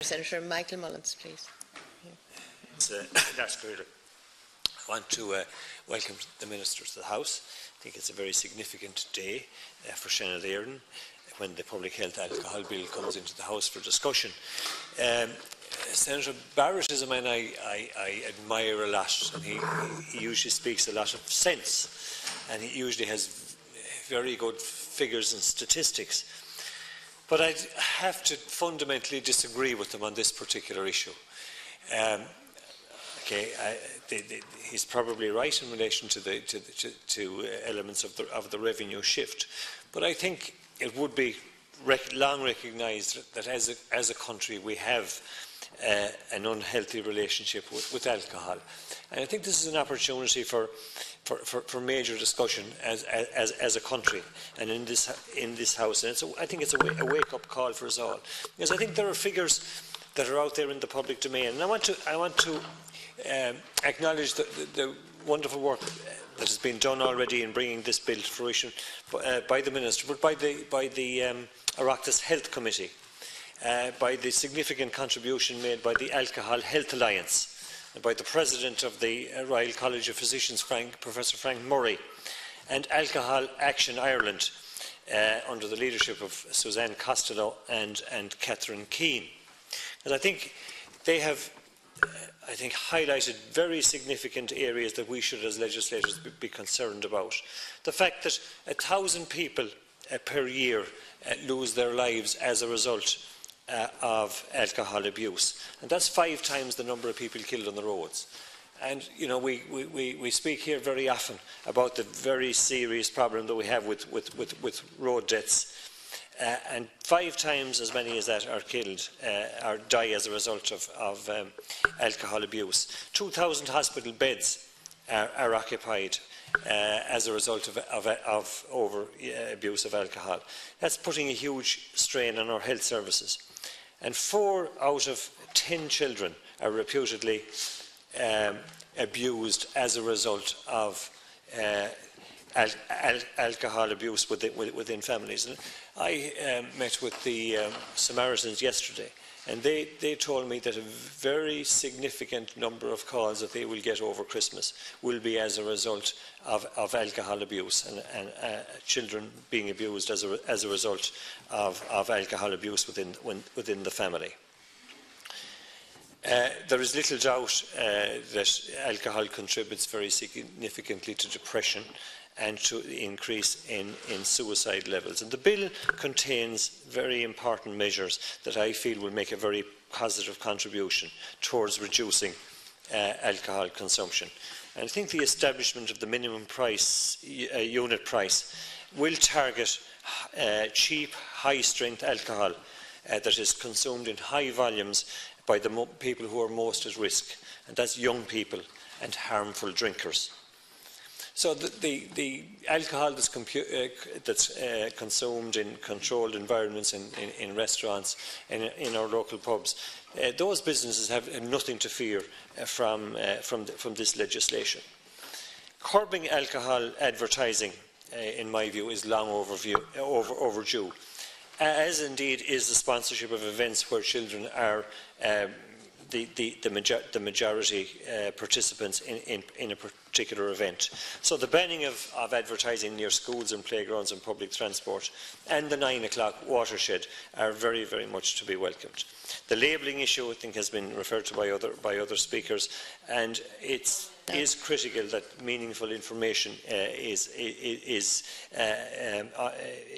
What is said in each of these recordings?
Senator Michael Mullins, please. That's great. I want to welcome the Minister to the House. I think it's a very significant day for Seanad when the Public Health Alcohol Bill comes into the House for discussion. Senator Barrett is a man I admire a lot, and he usually speaks a lot of sense, and he usually has very good figures and statistics. But I have to fundamentally disagree with him on this particular issue. He's probably right in relation to elements of the revenue shift, but I think it would be long recognised that as a country we have an unhealthy relationship with alcohol, and I think this is an opportunity for major discussion as a country and in this House. And I think it's a wake-up call for us all, because I think there are figures that are out there in the public domain, and I want to acknowledge the wonderful work that has been done already in bringing this bill to fruition by the Minister, but by the Oireachtas Health Committee, by the significant contribution made by the Alcohol Health Alliance, and by the President of the Royal College of Physicians, Professor Frank Murray, and Alcohol Action Ireland, under the leadership of Suzanne Costello and Catherine Keane. And I think they have highlighted very significant areas that we should, as legislators, be concerned about. The fact that 1,000 people per year lose their lives as a result of alcohol abuse, and that's 5 times the number of people killed on the roads. And you know, we speak here very often about the very serious problem that we have with road deaths. And 5 times as many as that are killed or die as a result of alcohol abuse. 2,000 hospital beds are occupied as a result of over-abuse of alcohol. That's putting a huge strain on our health services. And 4 out of 10 children are reputedly abused as a result of alcohol abuse within families. And I met with the Samaritans yesterday, and they told me that a very significant number of calls that they will get over Christmas will be as a result of alcohol abuse and children being abused as a result of alcohol abuse within the family. There is little doubt that alcohol contributes very significantly to depression and to the increase in suicide levels. And the bill contains very important measures that I feel will make a very positive contribution towards reducing alcohol consumption. And I think the establishment of the minimum price, unit price, will target cheap, high-strength alcohol that is consumed in high volumes by the people who are most at risk, and that's young people and harmful drinkers. So the alcohol that's consumed in controlled environments, in restaurants, in our local pubs, those businesses have nothing to fear from this legislation. Curbing alcohol advertising, in my view, is long overdue, as indeed is the sponsorship of events where children are the majority participants in a particular event. So the banning of advertising near schools and playgrounds and public transport and the 9 o'clock watershed are very, very much to be welcomed. The labelling issue, I think, has been referred to by other speakers, and it is critical that meaningful information is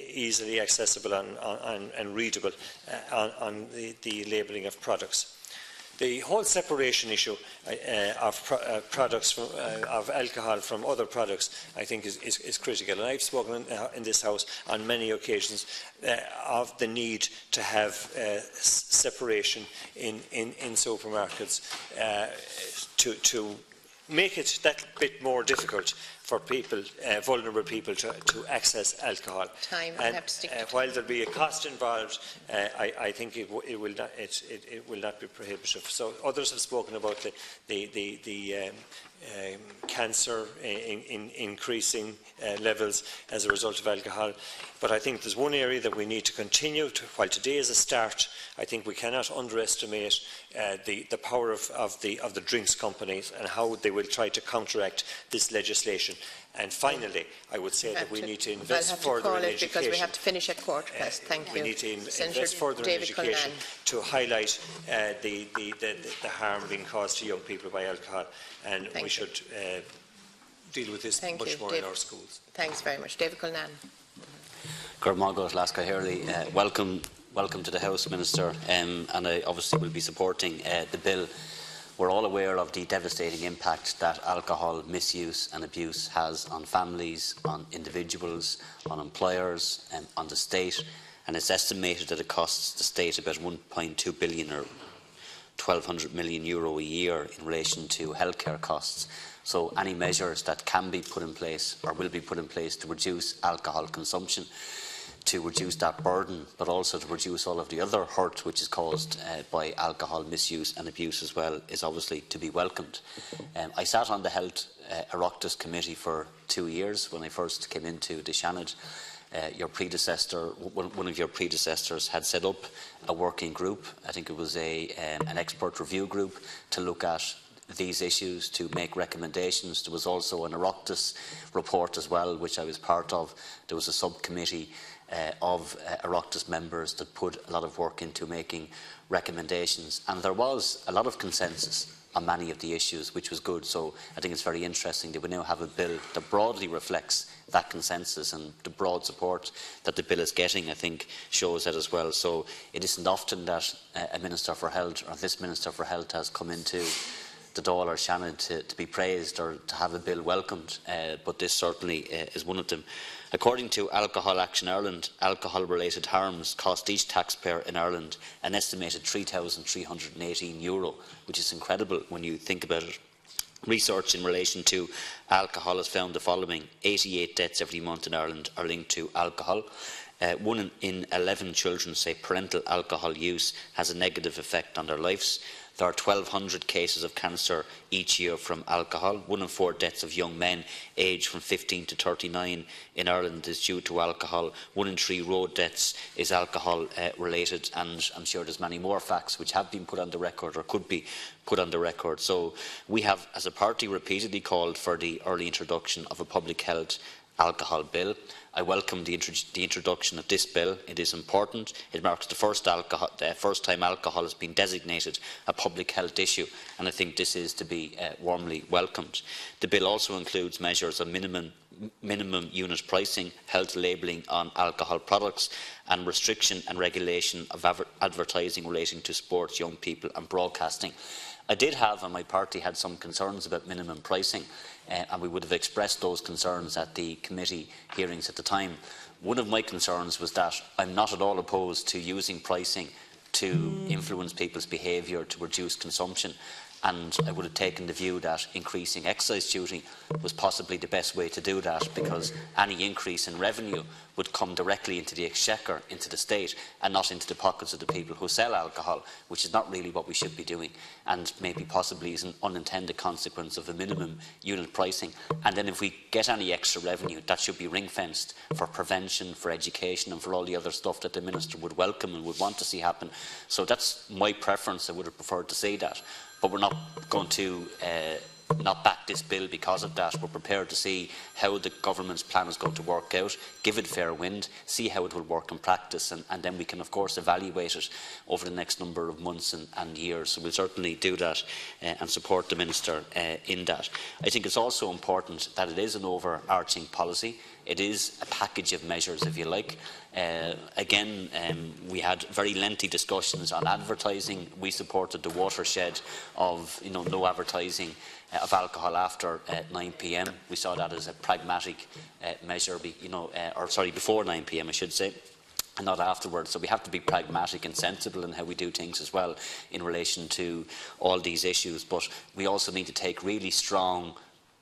easily accessible and readable on the labelling of products. The whole separation issue of products of alcohol from other products, I think, is critical. And I've spoken in this House on many occasions of the need to have separation in supermarkets to make it that bit more difficult for people, vulnerable people, to access alcohol. Time, and have to stick to while there'll be a cost involved, I think it will not be prohibitive. So others have spoken about the cancer increasing levels as a result of alcohol. But I think there's one area that we need to continue to, while today is a start, I think we cannot underestimate the power of the drinks companies and how they will try to counteract this legislation. And finally, I would say that we need to invest further in education. Because we have to finish at quarter past. Thank you. We need to invest further in education to highlight the harm being caused to young people by alcohol, and we should deal with this much more in our schools. Thanks very much. David Culnan. Welcome to the House, Minister, and I obviously will be supporting the bill. We're all aware of the devastating impact that alcohol misuse and abuse has on families, on individuals, on employers, and on the state. And it's estimated that it costs the state about 1.2 billion or 1,200 million euro a year in relation to healthcare costs. So any measures that can be put in place or will be put in place to reduce alcohol consumption, to reduce that burden, but also to reduce all of the other hurt which is caused by alcohol misuse and abuse as well, is obviously to be welcomed. I sat on the Health Oireachtas Committee for 2 years when I first came into the Seanad. One of your predecessors had set up a working group. I think it was an expert review group to look at these issues, to make recommendations. There was also an Oireachtas report as well, which I was part of. There was a subcommittee of Oireachtas members that put a lot of work into making recommendations, and there was a lot of consensus on many of the issues, which was good. So I think it's very interesting that we now have a bill that broadly reflects that consensus, and the broad support that the bill is getting, I think, shows that as well. So it isn't often that a Minister for Health, or this Minister for Health, has come into the Dáil or Seanad to be praised or to have a bill welcomed, but this certainly is one of them. According to Alcohol Action Ireland, alcohol-related harms cost each taxpayer in Ireland an estimated €3,318, which is incredible when you think about it. Research in relation to alcohol has found the following: 88 deaths every month in Ireland are linked to alcohol. 1 in 11 children say parental alcohol use has a negative effect on their lives. There are 1,200 cases of cancer each year from alcohol. 1 in 4 deaths of young men aged from 15 to 39 in Ireland is due to alcohol. 1 in 3 road deaths is alcohol related, and I'm sure there's many more facts which have been put on the record or could be put on the record. So we have, as a party, repeatedly called for the early introduction of a public health alcohol bill. I welcome the introduction of this bill. It is important. It marks the first time alcohol has been designated a public health issue, and I think this is to be warmly welcomed. The bill also includes measures on minimum unit pricing, health labelling on alcohol products, and restriction and regulation of advertising relating to sports, young people and broadcasting. I did have, and my party had, some concerns about minimum pricing, and we would have expressed those concerns at the committee hearings at the time. One of my concerns was that I'm not at all opposed to using pricing to influence people's behaviour, to reduce consumption, and I would have taken the view that increasing excise duty was possibly the best way to do that, because any increase in revenue would come directly into the exchequer, into the state, and not into the pockets of the people who sell alcohol, which is not really what we should be doing, and maybe possibly is an unintended consequence of a minimum unit pricing. And then if we get any extra revenue, that should be ring-fenced for prevention, for education, and for all the other stuff that the Minister would welcome and would want to see happen. So that's my preference. I would have preferred to see that. But we're not going to not back this bill because of that. We're prepared to see how the government's plan is going to work out, give it fair wind, see how it will work in practice, and then we can, of course, evaluate it over the next number of months and years. So we'll certainly do that and support the Minister in that. I think it's also important that it is an overarching policy. It is a package of measures, if you like. We had very lengthy discussions on advertising. We supported the watershed of no advertising of alcohol after 9 p.m. We saw that as a pragmatic measure, before 9 p.m. I should say, and not afterwards. So we have to be pragmatic and sensible in how we do things as well in relation to all these issues. But we also need to take really strong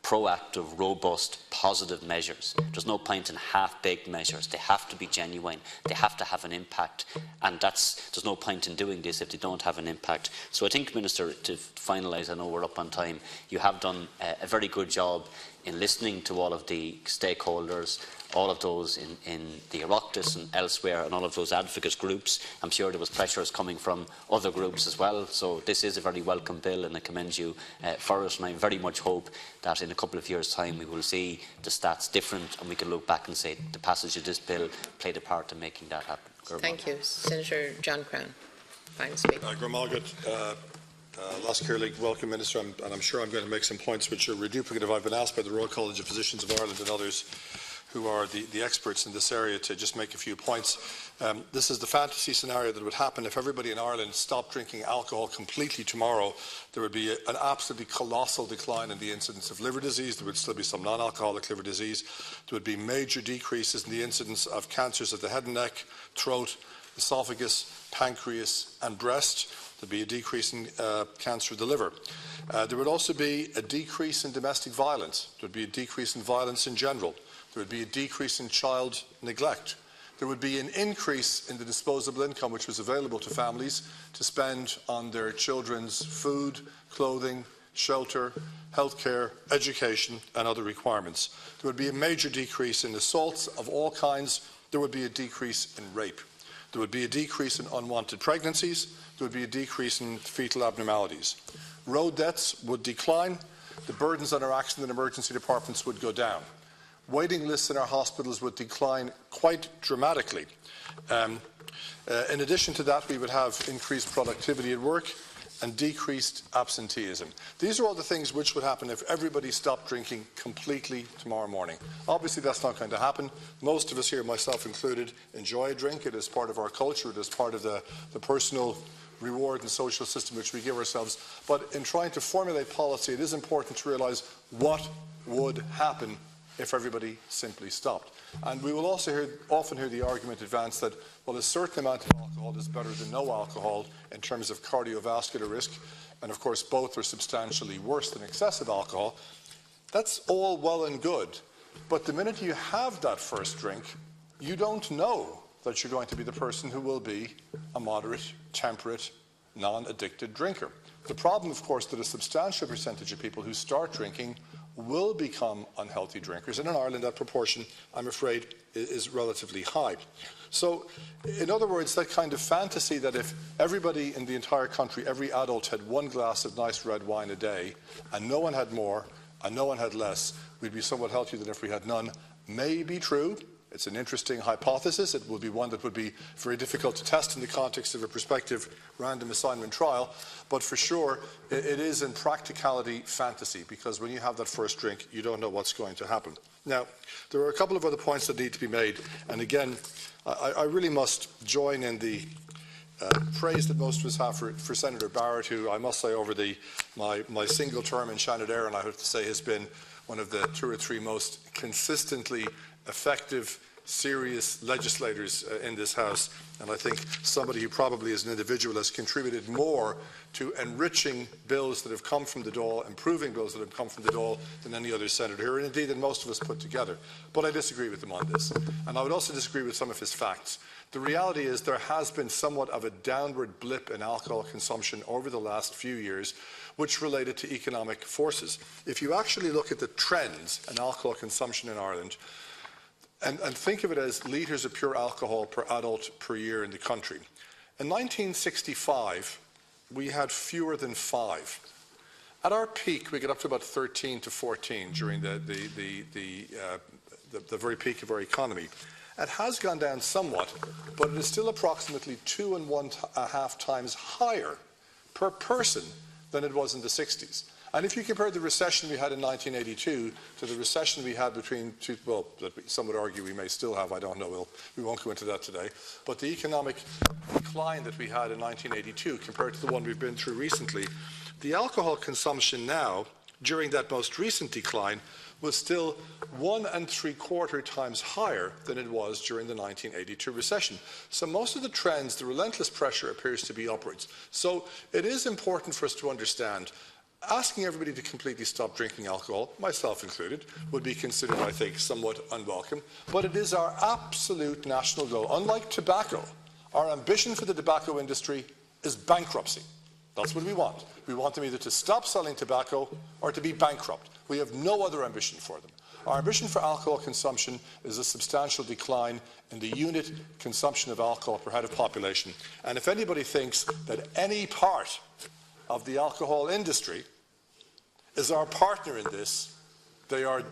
proactive, robust, positive measures. There's no point in half-baked measures. They have to be genuine. They have to have an impact. And there's no point in doing this if they don't have an impact. So I think, Minister, to finalise, I know we're up on time, you have done a very good job in listening to all of the stakeholders, all of those in the Oireachtas and elsewhere, and all of those advocate groups. I'm sure there was pressures coming from other groups as well. So this is a very welcome bill, and I commend you for it. And I very much hope that in a couple of years' time we will see the stats different, and we can look back and say the passage of this bill played a part in making that happen. Thank you. Senator John Crown, final speaker. Last League, welcome, Minister, and I'm sure I'm going to make some points which are reduplicative. I've been asked by the Royal College of Physicians of Ireland and others who are the experts in this area to just make a few points. This is the fantasy scenario that would happen if everybody in Ireland stopped drinking alcohol completely tomorrow. There would be an absolutely colossal decline in the incidence of liver disease. There would still be some non-alcoholic liver disease. There would be major decreases in the incidence of cancers of the head and neck, throat, esophagus, pancreas and breast. There would be a decrease in cancer of the liver. There would also be a decrease in domestic violence. There would be a decrease in violence in general. There would be a decrease in child neglect. There would be an increase in the disposable income which was available to families to spend on their children's food, clothing, shelter, healthcare, education and other requirements. There would be a major decrease in assaults of all kinds. There would be a decrease in rape. There would be a decrease in unwanted pregnancies. There would be a decrease in fetal abnormalities. Road deaths would decline. The burdens on our accident and emergency departments would go down. Waiting lists in our hospitals would decline quite dramatically. In addition to that, we would have increased productivity at work and decreased absenteeism. These are all the things which would happen if everybody stopped drinking completely tomorrow morning. Obviously, that's not going to happen. Most of us here, myself included, enjoy a drink. It is part of our culture. It is part of the personal reward and social system which we give ourselves. But in trying to formulate policy, it is important to realise what would happen if everybody simply stopped. And we will also often hear the argument advanced that, well, a certain amount of alcohol is better than no alcohol in terms of cardiovascular risk, and of course both are substantially worse than excessive alcohol. That's all well and good, but the minute you have that first drink, you don't know that you're going to be the person who will be a moderate, temperate, non-addicted drinker. The problem, of course, that a substantial percentage of people who start drinking will become unhealthy drinkers, and in Ireland that proportion, I'm afraid, is relatively high. So, in other words, that kind of fantasy that if everybody in the entire country, every adult had one glass of nice red wine a day, and no one had more, and no one had less, we'd be somewhat healthier than if we had none, may be true. It's an interesting hypothesis. It will be one that would be very difficult to test in the context of a prospective random assignment trial. But for sure, it is in practicality fantasy, because when you have that first drink, you don't know what's going to happen. Now, there are a couple of other points that need to be made. And again, I really must join in the praise that most of us have for Senator Barrett, who I must say over my single term in Seanad, and I have to say has been one of the 2 or 3 most consistently effective, serious legislators in this House, and I think somebody who probably as an individual has contributed more to enriching bills that have come from the Dáil, improving bills that have come from the Dáil than any other senator here, and indeed than most of us put together. But I disagree with him on this, and I would also disagree with some of his facts. The reality is there has been somewhat of a downward blip in alcohol consumption over the last few years, which related to economic forces. If you actually look at the trends in alcohol consumption in Ireland, and think of it as litres of pure alcohol per adult per year in the country. In 1965, we had fewer than 5. At our peak, we got up to about 13 to 14 during the very peak of our economy. It has gone down somewhat, but it is still approximately 2.5 times higher per person than it was in the 60s. And if you compare the recession we had in 1982 to the recession we had some would argue we may still have, I don't know, we won't go into that today, but the economic decline that we had in 1982 compared to the one we've been through recently, the alcohol consumption now, during that most recent decline, was still 1.75 times higher than it was during the 1982 recession. So most of the trends, the relentless pressure appears to be upwards. So it is important for us to understand asking everybody to completely stop drinking alcohol, myself included, would be considered, I think, somewhat unwelcome. But it is our absolute national goal. Unlike tobacco, our ambition for the tobacco industry is bankruptcy. That's what we want. We want them either to stop selling tobacco or to be bankrupt. We have no other ambition for them. Our ambition for alcohol consumption is a substantial decline in the unit consumption of alcohol per head of population. And if anybody thinks that any part of the alcohol industry is our partner in this, they are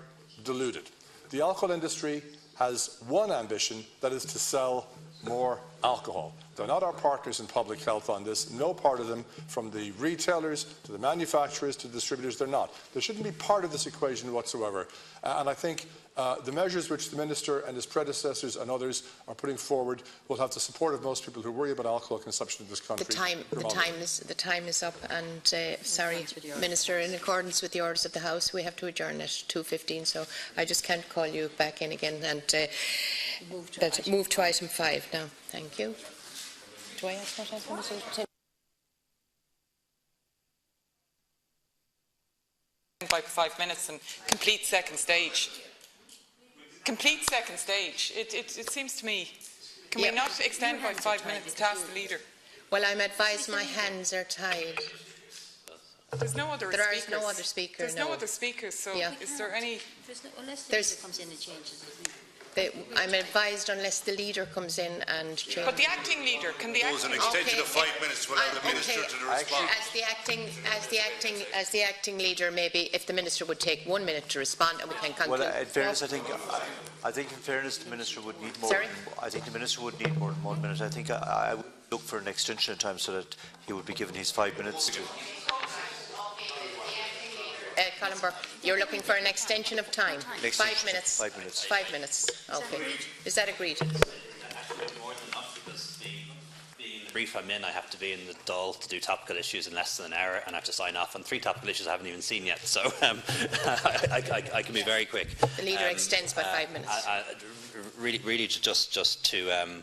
deluded. The alcohol industry has one ambition, that is to sell more alcohol. They're not our partners in public health on this. No part of them, from the retailers to the manufacturers to the distributors, they're not. They shouldn't be part of this equation whatsoever. And I think the measures which the Minister and his predecessors and others are putting forward will have the support of most people who worry about alcohol consumption in this country. The time is up, and sorry, Minister, in accordance with the orders of the House, we have to adjourn at 2:15, so I just can't call you back in again and move to item 5 now. Thank you. Do I ask what I want to say? By 5 minutes and complete second stage. Complete second stage. It seems to me. Can we not extend by 5 minutes to ask the leader? Well, I'm advised my hands are tied. There's no other There speakers. is no other speaker. There's no other speakers. So is there any? Unless the leader comes in and changes it. I'm advised unless the leader comes in and changes. But the acting leader, can the acting? An extension of 5 minutes to allow the Minister to respond. As the acting leader, maybe if the Minister would take 1 minute to respond, and we can conclude. Well, in fairness, I think in fairness, the Minister would need more. Sorry? I think the Minister would need more than 1 minute. I think I would look for an extension of time so that he would be given his 5 minutes to. Colin Burke, you're looking for an extension of time. 5 minutes. 5 minutes. 5 minutes. Okay. Is that agreed? Brief I'm in, I have to be in the Dáil to do topical issues in less than an hour, and I have to sign off on 3 topical issues I haven't even seen yet. So I can be very quick. The leader extends by 5 minutes. Really, just to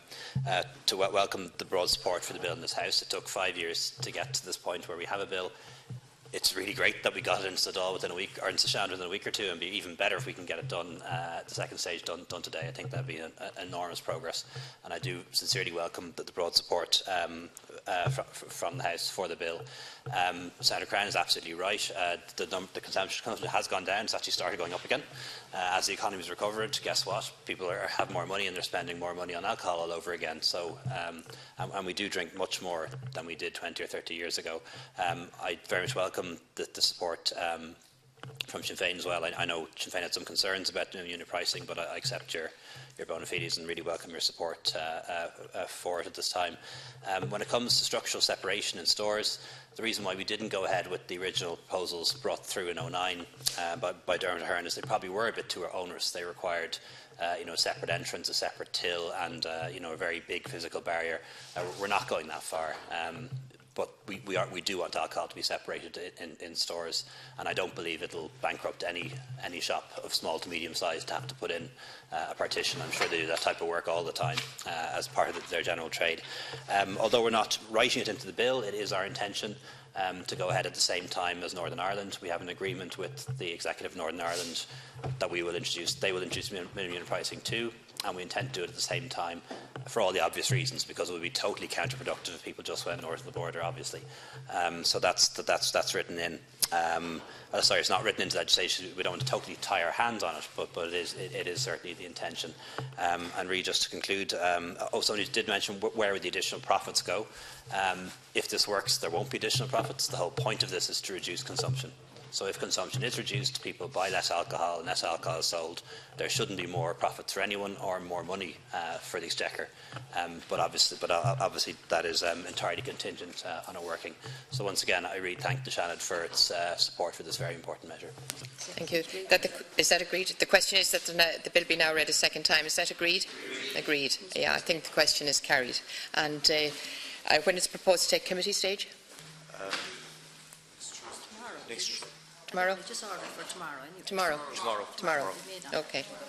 welcome the broad support for the bill in this House. It took 5 years to get to this point where we have a bill. It's really great that we got it into the Dáil within a week, or into Seanad within a week or two, and be even better if we can get it done, the second stage done today. I think that'd be an enormous progress, and I do sincerely welcome the broad support from the House for the bill. Senator Crown is absolutely right. The consumption has gone down. It's actually started going up again. As the economy has recovered, guess what? People have more money, and they're spending more money on alcohol all over again. So, and we do drink much more than we did 20 or 30 years ago. I very much welcome the support from Sinn Féin as well. I know Sinn Féin had some concerns about unit pricing, but I accept your bona fides and really welcome your support for it at this time. When it comes to structural separation in stores, the reason why we didn't go ahead with the original proposals brought through in 2009 by Dermot Ahern is they probably were a bit too onerous. They required a separate entrance, a separate till, and a very big physical barrier. We're not going that far. But we do want alcohol to be separated in stores, and I don't believe it'll bankrupt any shop of small to medium size to have to put in a partition. I'm sure they do that type of work all the time as part of their general trade. Although we're not writing it into the bill, it is our intention to go ahead at the same time as Northern Ireland. We have an agreement with the Executive of Northern Ireland that they will introduce minimum unit pricing too, and we intend to do it at the same time for all the obvious reasons, because it would be totally counterproductive if people just went north of the border, obviously. So that's written in. Sorry, it's not written into legislation. We don't want to totally tie our hands on it, but it is certainly the intention. And really, just to conclude, somebody did mention where would the additional profits go. If this works, there won't be additional profits. The whole point of this is to reduce consumption. So if consumption is reduced, people buy less alcohol and less alcohol is sold. There shouldn't be more profits for anyone or more money for the Exchequer. But obviously that is entirely contingent on it working. So once again, I really thank the Seanad for its support for this very important measure. Thank you. Is that agreed? The question is that the bill be now read a second time. Is that agreed? Agreed. Yeah, I think the question is carried. And when it's proposed to take committee stage? Tomorrow? Just order for tomorrow. Anyway. Tomorrow. Okay.